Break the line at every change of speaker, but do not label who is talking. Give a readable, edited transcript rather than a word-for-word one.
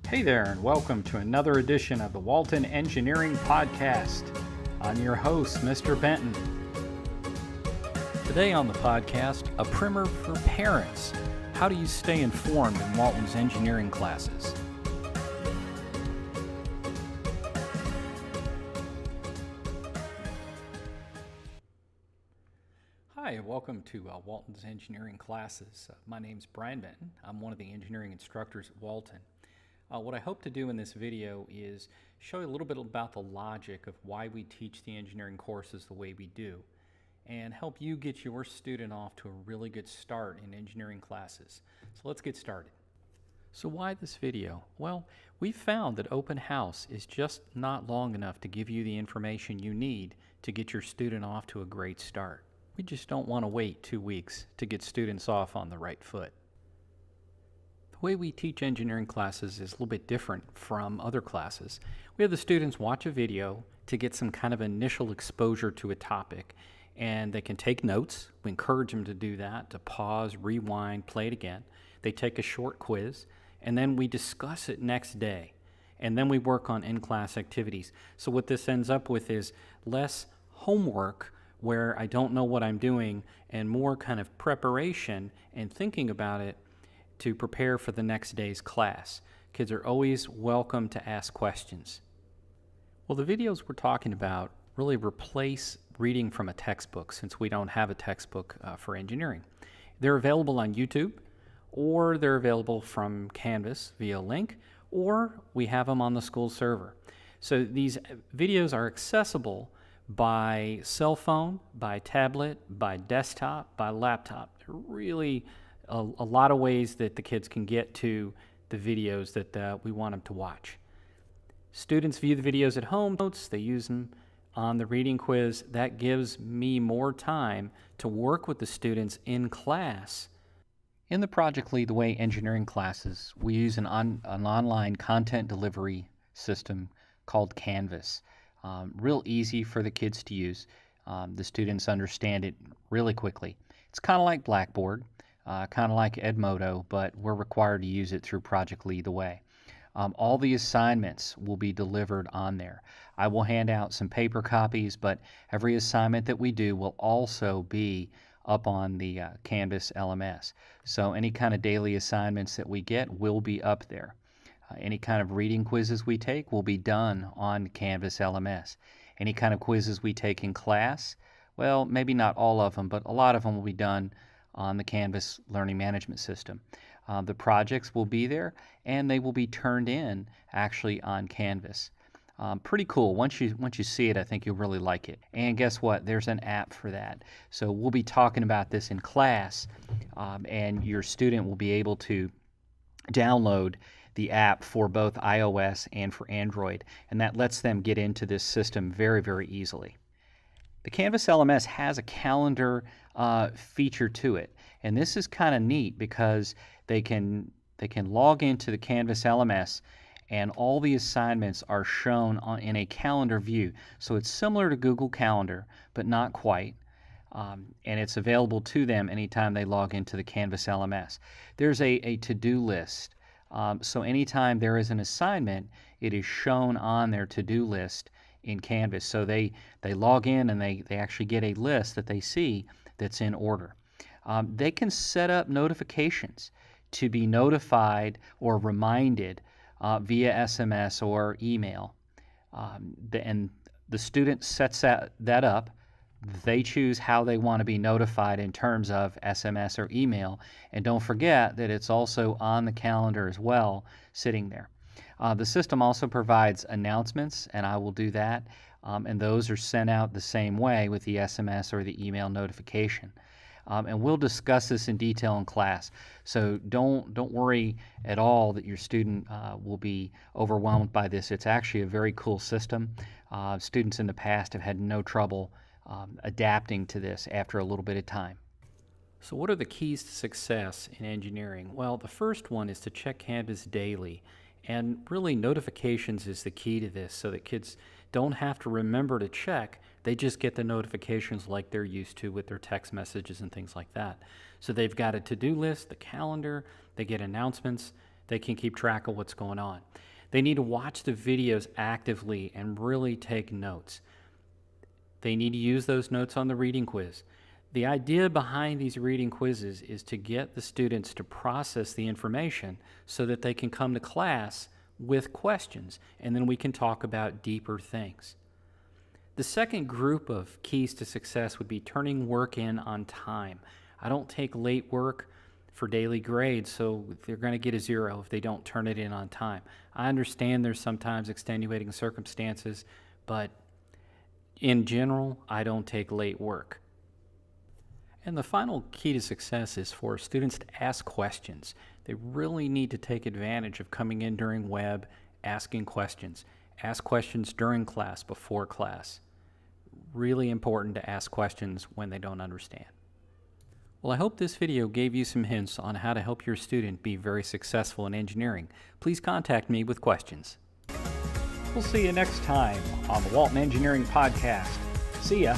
Hey there, and welcome to another edition of the Walton Engineering Podcast. I'm your host, Mr. Benton. Today on the podcast, a primer for parents. How do you stay informed in Walton's engineering classes? Hi, welcome to Walton's engineering classes. My name's Brian Benton. I'm one of the engineering instructors at Walton. What I hope to do in this video is show you a little bit about the logic of why we teach the engineering courses the way we do, and help you get your student off to a really good start in engineering classes. So let's get started. So why this video? Well, we found that open house is just not long enough to give you the information you need to get your student off to a great start. We just don't want to wait 2 weeks to get students off on the right foot. The way we teach engineering classes is a little bit different from other classes. We have the students watch a video to get some kind of initial exposure to a topic, and they can take notes. We encourage them to do that, to pause, rewind, play it again. They take a short quiz, and then we discuss it next day, and then we work on in-class activities. So what this ends up with is less homework where I don't know what I'm doing, and more kind of preparation and thinking about it to prepare for the next day's class. Kids are always welcome to ask questions. Well, the videos we're talking about really replace reading from a textbook, since we don't have a textbook for engineering. They're available on YouTube, or they're available from Canvas via link, or we have them on the school server. So these videos are accessible by cell phone, by tablet, by desktop, by laptop. They're really a lot of ways that the kids can get to the videos that we want them to watch. Students view the videos at home, notes, they use them on the reading quiz. That gives me more time to work with the students in class. In the Project Lead the Way engineering classes, we use an online content delivery system called Canvas. Real easy for the kids to use. The students understand it really quickly. It's kind of like Blackboard. Kind of like Edmodo, but we're required to use it through Project Lead the Way. All the assignments will be delivered on there. I will hand out some paper copies, but every assignment that we do will also be up on the Canvas LMS. So any kind of daily assignments that we get will be up there. Any kind of reading quizzes we take will be done on Canvas LMS. Any kind of quizzes we take in class, well, maybe not all of them, but a lot of them will be done on the Canvas Learning Management System. The projects will be there, and they will be turned in actually on Canvas. Pretty cool. Once you see it, I think you'll really like it. And guess what? There's an app for that. So we'll be talking about this in class, and your student will be able to download the app for both iOS and for Android, and that lets them get into this system very, very easily. The Canvas LMS has a calendar feature to it, and this is kind of neat because they can log into the Canvas LMS, and all the assignments are shown in a calendar view. So it's similar to Google Calendar, but not quite, and it's available to them anytime they log into the Canvas LMS. There's a to-do list, so anytime there is an assignment, it is shown on their to-do list in Canvas. So they log in and they actually get a list that they see that's in order. They can set up notifications to be notified or reminded via SMS or email. And the student sets that up. They choose how they want to be notified in terms of SMS or email. And don't forget that it's also on the calendar as well, sitting there. The system also provides announcements, and I will do that, and those are sent out the same way with the SMS or the email notification. And we'll discuss this in detail in class, so don't worry at all that your student will be overwhelmed by this. It's actually a very cool system. Students in the past have had no trouble adapting to this after a little bit of time. So what are the keys to success in engineering? Well, the first one is to check Canvas daily. And really, notifications is the key to this, so that kids don't have to remember to check. They just get the notifications like they're used to with their text messages and things like that. So they've got a to-do list, the calendar, they get announcements, They can keep track of what's going on. They need to watch the videos actively and really take notes. They need to use those notes on the reading quiz. The idea behind these reading quizzes is to get the students to process the information so that they can come to class with questions, and then we can talk about deeper things. The second group of keys to success would be turning work in on time. I don't take late work for daily grades, so they're going to get a 0 if they don't turn it in on time. I understand there's sometimes extenuating circumstances, but in general, I don't take late work. And the final key to success is for students to ask questions. They really need to take advantage of coming in during web, asking questions. Ask questions during class, before class. Really important to ask questions when they don't understand. Well, I hope this video gave you some hints on how to help your student be very successful in engineering. Please contact me with questions. We'll see you next time on the Walton Engineering Podcast. See ya.